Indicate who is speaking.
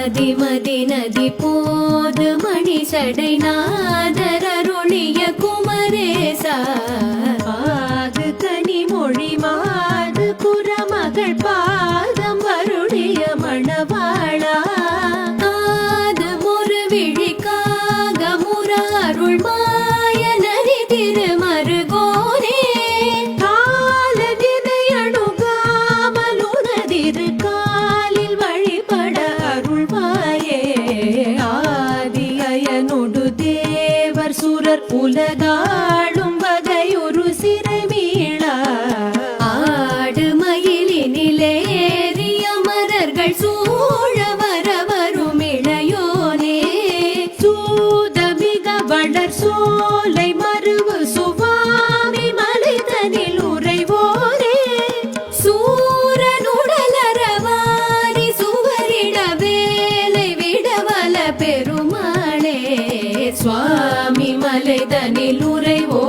Speaker 1: ஆதிமதி நதி போது மணி சடை நாதரருளிய குமரேசா ஆது கனி மொழி மாது புறமகள் பாதம் வருளிய மணவாளா ஆது முரு விழிக்காக முராருள் மாய நதி திருமருகோனே காலனினை அணுகாமல் உனதிரு காலில் வழிபட அருள்வாயே ஆதி அயனொடு தேவர் சுரர் உலகாளும் வகையொரு சிறை மீளா ஆடு மயிலினிலேறிய மலர்கள் சூழ வரவரும் இளையோனே சூதமிக வளர் சோலை மருவு சுவாமி மலைதனில் உறைவோரே சூரனுடலரவாரி சுவரிட வேலை விடவல பெருமாளே சுவாமி மலைதனில் உறைவோ